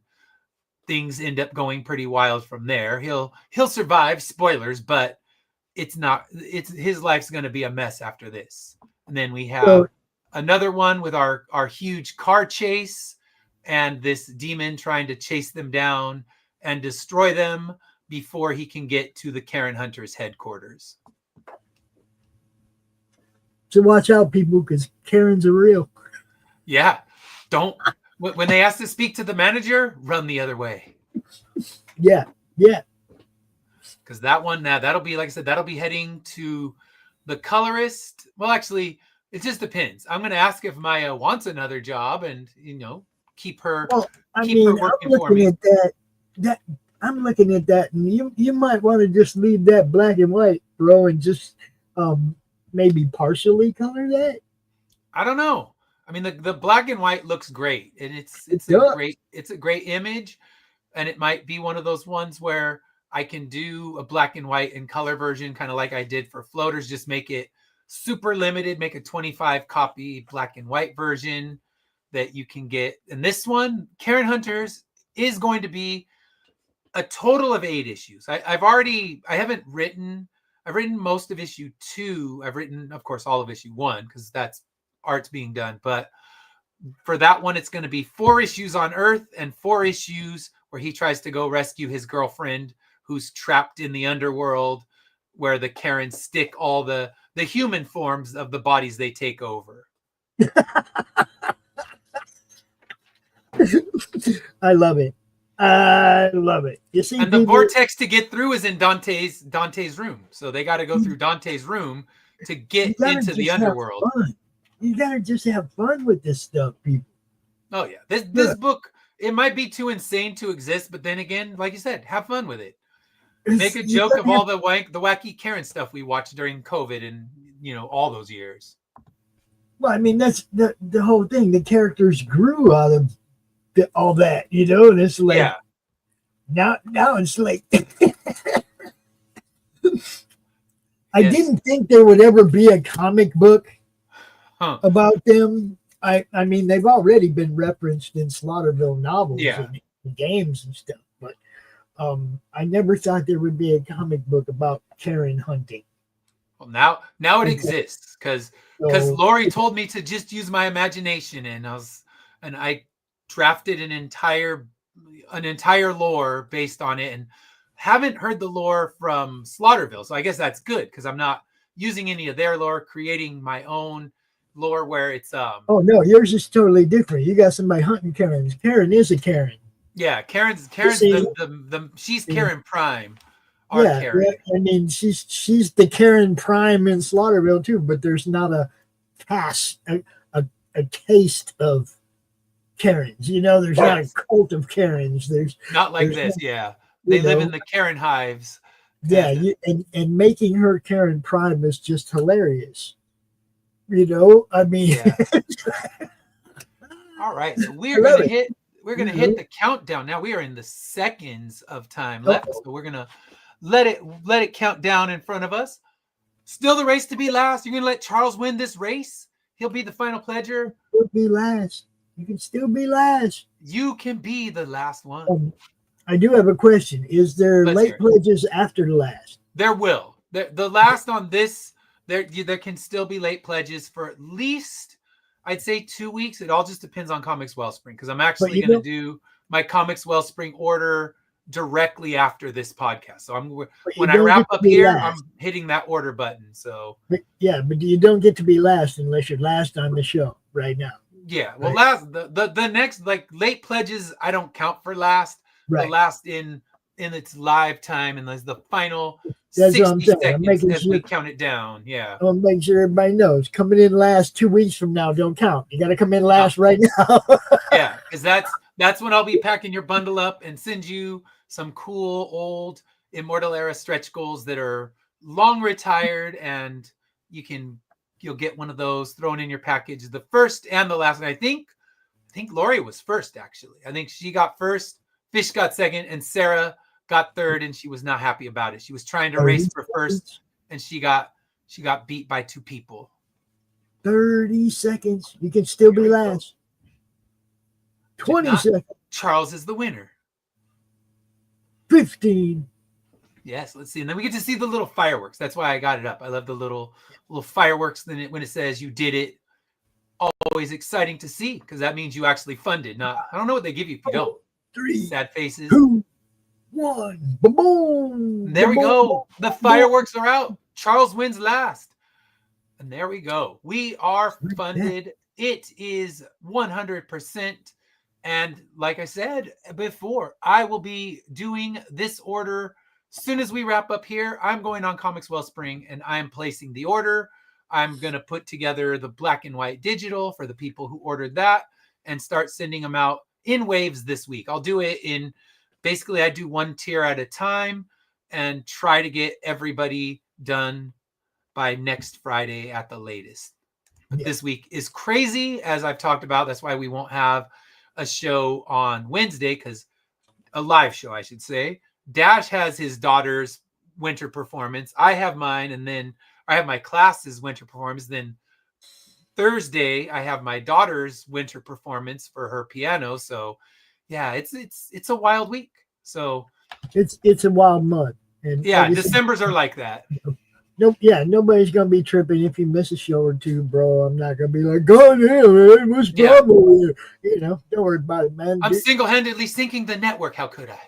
things end up going pretty wild from there. He'll survive, spoilers, but his life's going to be a mess after this. And then we have another one with our huge car chase and this demon trying to chase them down and destroy them before he can get to the Karen Hunters headquarters. So watch out, people, because Karens are real. Yeah. Don't, when they ask to speak to the manager, run the other way. Yeah. Because that one, that'll be, like I said, that'll be heading to the colorist. Well, actually, it just depends. I'm going to ask if Maya wants another job and, keep her, Well, her working for me. I'm looking at that, and you might want to just leave that black and white, bro, and just maybe partially color that. I don't know. I mean, the black and white looks great, and it's a great image, and it might be one of those ones where I can do a black and white and color version, kind of like I did for Floaters. Just make it super limited, make a 25 copy black and white version that you can get. And this one, Karen Hunters, is going to be a total of 8 issues. I've written most of issue 2. I've written, of course, all of issue 1 because that's art's being done. But for that one, it's going to be 4 issues on Earth and 4 issues where he tries to go rescue his girlfriend who's trapped in the underworld, where the Karens stick all the human forms of the bodies they take over. I love it. You see, and the vortex to get through is in Dante's room, so they got to go through Dante's room to get into the underworld. You gotta just have fun with this stuff, people. Oh yeah, this book, it might be too insane to exist, but then again, like you said, have fun with it. Make a joke of all the wacky Karen stuff we watched during COVID and all those years. Well, I mean, that's the whole thing. The characters grew out of all that, and it's like now it's like I didn't think there would ever be a comic book about them. I mean, they've already been referenced in Slaughterville novels and games and stuff, but I never thought there would be a comic book about Karen hunting. Well, now it exists because Lori told me to just use my imagination, and I drafted an entire lore based on it, and haven't heard the lore from Slaughterville, so I guess that's good because I'm not using any of their lore, creating my own lore where it's Oh no, yours is totally different. You got somebody hunting Karens. Karen is a Karen. Yeah, Karen's she's Karen Prime. Karen. Yeah, I mean she's the Karen Prime in Slaughterville too, but there's not a taste of Karens. There's not a cult of Karens. There's not like this. They live in the Karen hives. Yeah, and making her Karen Prime is just hilarious. I mean. Yeah. All right, so we're gonna hit the countdown. Now we are in the seconds of time left, so we're gonna let it count down in front of us. Still the race to be last. You're gonna let Charles win this race. He'll be the final pledger. He'll be last. You can still be last. You can be the last one. I do have a question. Is there late pledges after the last? There will. The last on this, there can still be late pledges for at least, I'd say, 2 weeks. It all just depends on Comics Wellspring, because I'm actually going to do my Comics Wellspring order directly after this podcast. So when I wrap up here, I'm hitting that order button. So but you don't get to be last unless you're last on the show right now. Yeah, well, right? The next, like, late pledges, I don't count for last. Right. The last in its live time, and there's the final 60 seconds as we count it down. Yeah, I'll make sure everybody knows. Coming in last 2 weeks from now don't count. You got to come in last right now. Yeah, because that's when I'll be packing your bundle up and send you some cool old Immortal Era stretch goals that are long retired, and you'll get one of those thrown in your package, the first and the last. And I think Lori was first, actually. I think she got first, Fish got second, and Sarah got third, and she was not happy about it. She was trying to race for first, and she got beat by 2 people. 30 seconds. You can still be last. 20 seconds. Charles is the winner. 15. Yes, let's see. And then we get to see the little fireworks. That's why I got it up. I love the little fireworks. Then when it says you did it, always exciting to see, because that means you actually funded. I don't know what they give you if you don't. 3, sad faces. 2, 1. Boom! There we go. The fireworks are out. Charles wins last. And there we go. We are funded. It is 100%. And like I said before, I will be doing this order as soon as we wrap up here. I'm going on Comics Wellspring and I'm placing the order. I'm going to put together the black and white digital for the people who ordered that and start sending them out in waves this week. I'll do it in, basically I do one tier at a time and try to get everybody done by next Friday at the latest. But this week is crazy, as I've talked about. That's why we won't have a show on Wednesday, because a live show, I should say. Dash has his daughter's winter performance. I have mine, and then I have my class's winter performance. Then Thursday, I have my daughter's winter performance for her piano. So, yeah, it's a wild week. So it's a wild month. And yeah, Decembers are like that. Nope, yeah, nobody's gonna be tripping if you miss a show or two, bro. I'm not gonna be like, God damn, man, what's problem here? You know, don't worry about it, man. I'm single-handedly sinking the network. How could I?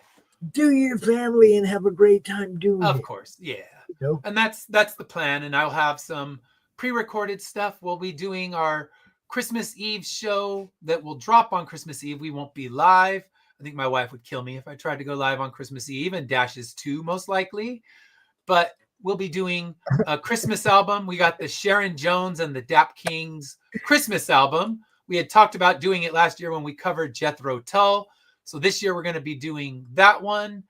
Do your family and have a great time doing it. Of course, yeah. You know? And that's the plan. And I'll have some pre-recorded stuff. We'll be doing our Christmas Eve show that will drop on Christmas Eve. We won't be live. I think my wife would kill me if I tried to go live on Christmas Eve, and Dashes too, most likely. But we'll be doing a Christmas album. We got the Sharon Jones and the Dap Kings Christmas album. We had talked about doing it last year when we covered Jethro Tull. So this year we're going to be doing that one,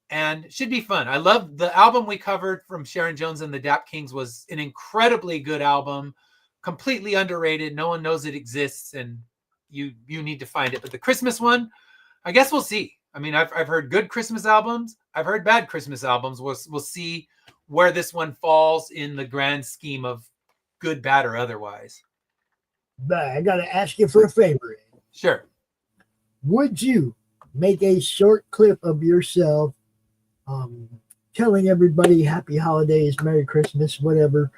and it should be fun. I love the album we covered from Sharon Jones and the Dap Kings. Was an incredibly good album, completely underrated. No one knows it exists, and you need to find it. But the Christmas one, I guess we'll see. I mean, I've heard good Christmas albums. I've heard bad Christmas albums. We'll see where this one falls in the grand scheme of good, bad, or otherwise. But I got to ask you for a favor. Sure. Would you make a short clip of yourself telling everybody happy holidays, Merry Christmas, whatever,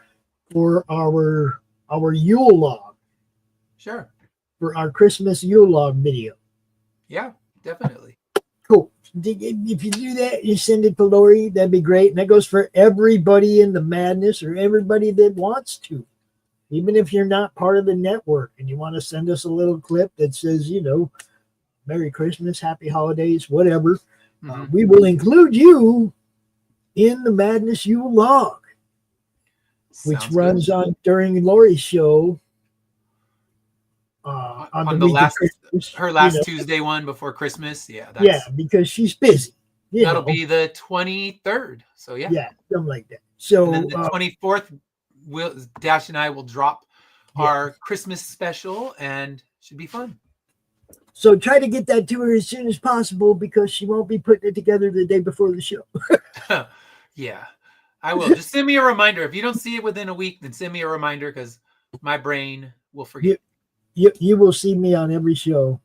for our Yule log? Sure. For our Christmas Yule log video. Yeah, definitely. Cool. If you do that, you send it to Lori, that'd be great. And that goes for everybody in the madness, or everybody that wants to. Even if you're not part of the network and you want to send us a little clip that says, you know, Merry Christmas, Happy Holidays, whatever, we will include you in the Madness Yule log, which runs on during Lori's show. On the last her last Tuesday one before Christmas. Yeah, because she's busy. That'll be the 23rd. So yeah, something like that. So and then the 24th, Dash and I will drop our Christmas special, and should be fun. So try to get that to her as soon as possible, because she won't be putting it together the day before the show. Yeah, I will. Just send me a reminder. If you don't see it within a week, then send me a reminder, because my brain will forget. You will see me on every show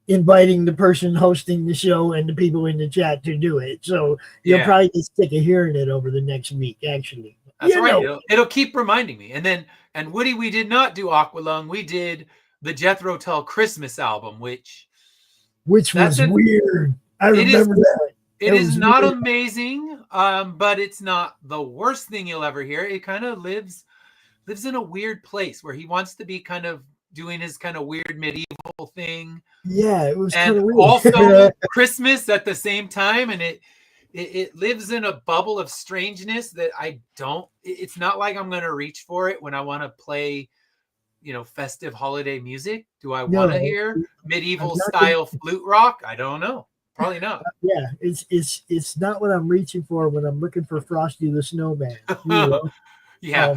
inviting the person hosting the show and the people in the chat to do it. So you'll probably get sick of hearing it over the next week, actually. That's right. It'll keep reminding me. And Woody, we did not do Aqualung. We did the Jethro Tull Christmas album, which was weird. I remember that. It is not amazing, but it's not the worst thing you'll ever hear. It kind of lives in a weird place where he wants to be kind of doing his kind of weird medieval thing. Yeah, it was kind of weird. Also Christmas at the same time, and it lives in a bubble of strangeness that it's not like I'm going to reach for it when I want to play, you know, festive holiday music. Do I want to hear medieval style flute rock? I don't know. Probably not. Yeah, it's not what I'm reaching for when I'm looking for Frosty the Snowman. You know? Yeah.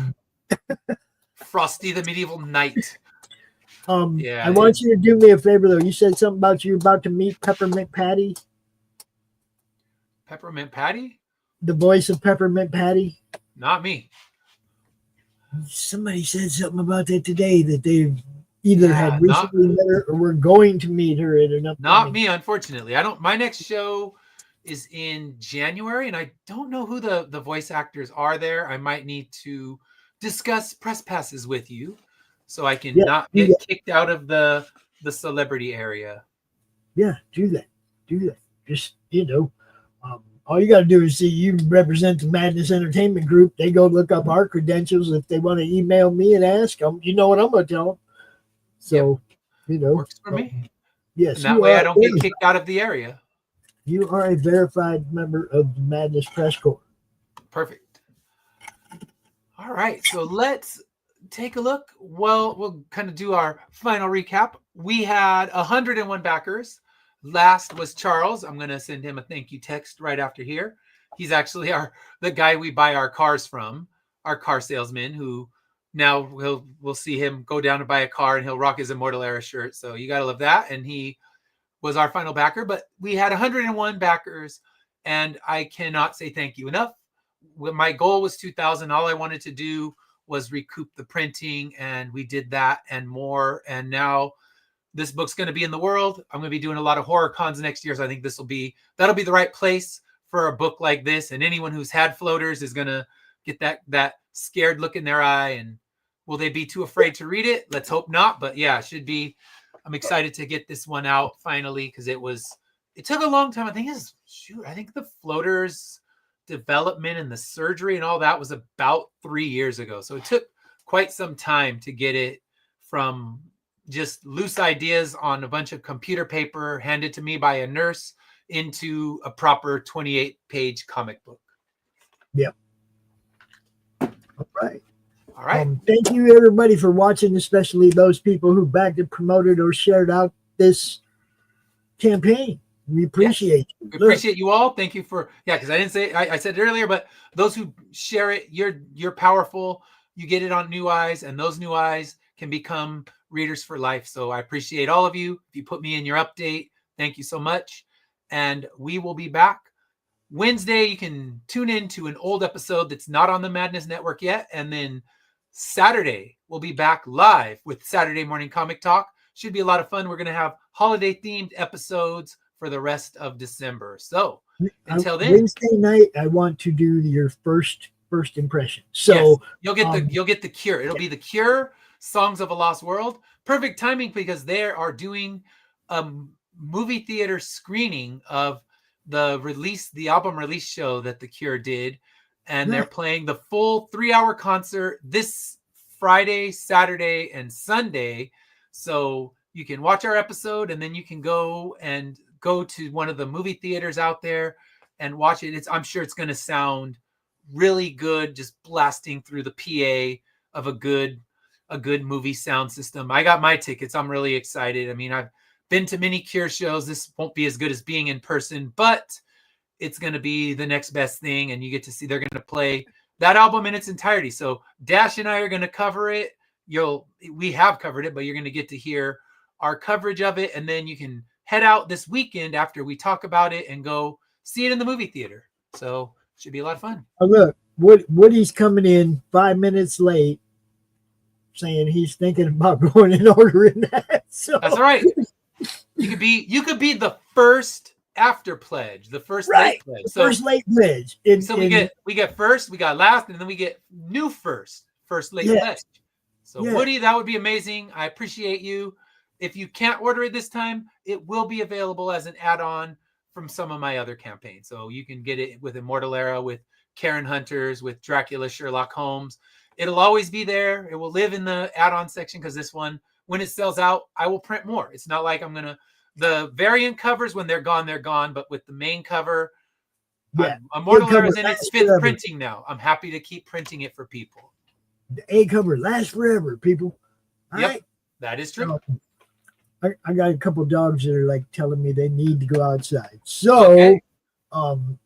Frosty the Medieval Knight. I want you to do me a favor, though. You said something about you about to meet Peppermint Patty. Peppermint Patty? The voice of Peppermint Patty? Not me. Somebody said something about that today, that they've either had recently met her or were going to meet her at an upcoming. Not me, unfortunately. My next show is in January, and I don't know who the voice actors are there. I might need to discuss press passes with you so I can not get kicked out of the celebrity area. Yeah, do that. Just, you know, all you got to do is see you represent the Madness Entertainment Group. They go look up our credentials. If they want to email me and ask them, you know what I'm going to tell them. So, Works for me. Yes. And that way I don't get kicked out of the area. You are a verified member of the Madness Press Corps. Perfect. All right. So let's take a look. Well, we'll kind of do our final recap. We had 101 backers. Last was Charles. I'm going to send him a thank you text right after here. He's actually the guy we buy our cars from, our car salesman, who now we'll see him go down to buy a car and he'll rock his Immortal Era shirt. So you got to love that. And he was our final backer, but we had 101 backers and I cannot say thank you enough. My goal was 2,000. All I wanted to do was recoup the printing, and we did that and more. And now this book's going to be in the world. I'm going to be doing a lot of horror cons next year. So I think that'll be the right place for a book like this. And anyone who's had floaters is going to get that scared look in their eye. And will they be too afraid to read it? Let's hope not. But yeah, it should be. I'm excited to get this one out finally, because it took a long time. I think the floaters development and the surgery and all that was about 3 years ago. So it took quite some time to get it from just loose ideas on a bunch of computer paper handed to me by a nurse into a proper 28-page comic book. Yep. All right. All right. Thank you, everybody, for watching, especially those people who backed and promoted or shared out this campaign. We appreciate you. We appreciate you all. Thank you for, because I didn't say, I said it earlier, but those who share it, you're powerful. You get it on new eyes, and those new eyes can become readers for life. So I appreciate all of you. If you put me in your update, thank you so much. And we will be back Wednesday. You can tune in to an old episode that's not on the Madness Network yet. And then Saturday, we'll be back live with Saturday Morning Comic Talk. Should be a lot of fun. We're going to have holiday themed episodes for the rest of December. So until then, Wednesday night, I want to do your first impression. So yes, you'll get the Cure. It'll be the Cure, Songs of a Lost World. Perfect timing, because they are doing a movie theater screening of the album release show that the Cure did, and they're playing the full 3-hour concert this Friday, Saturday, and Sunday. So you can watch our episode, and then you can go to one of the movie theaters out there and watch it. I'm sure it's going to sound really good, just blasting through the PA of a good movie sound system. I got my tickets. I'm really excited. I mean, I've been to many Cure shows. This won't be as good as being in person, but it's going to be the next best thing. And you get to see, they're going to play that album in its entirety. So Dash and I are going to cover it. We have covered it, but you're going to get to hear our coverage of it. And then you can head out this weekend after we talk about it and go see it in the movie theater. So it should be a lot of fun. Oh, look, Woody's coming in 5 minutes late, saying he's thinking about going and ordering that. So that's all right. You could be the first after pledge, the first late pledge. First late pledge. We get first, we got last, and then we get new first late pledge. So Woody, that would be amazing. I appreciate you. If you can't order it this time, it will be available as an add-on from some of my other campaigns. So you can get it with Immortal Era, with Karen Hunters, with Dracula, Sherlock Holmes. It'll always be there. It will live in the add-on section, because this one, when it sells out, I will print more. It's not like the variant covers, when they're gone. But with the main cover, Immortal Era is in its 5th printing now. I'm happy to keep printing it for people. The A cover lasts forever, people. All right? That is true. I got a couple dogs that are like telling me they need to go outside. So I'm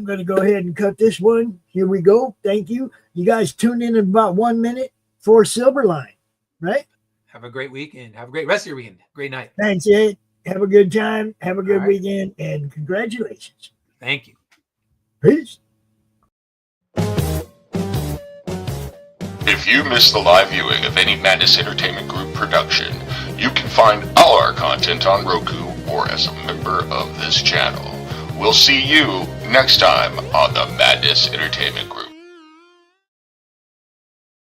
going to go ahead and cut this one. Here we go. Thank you. You guys tune in about 1 minute for Silverline, right? Have a great weekend. Have a great rest of your weekend. Great night. Thanks, Ed. Have a good time. Have a good weekend. And congratulations. Thank you. Peace. If you missed the live viewing of any Madness Entertainment Group production, you can find all our content on Roku or as a member of this channel. We'll see you next time on the Madness Entertainment Group.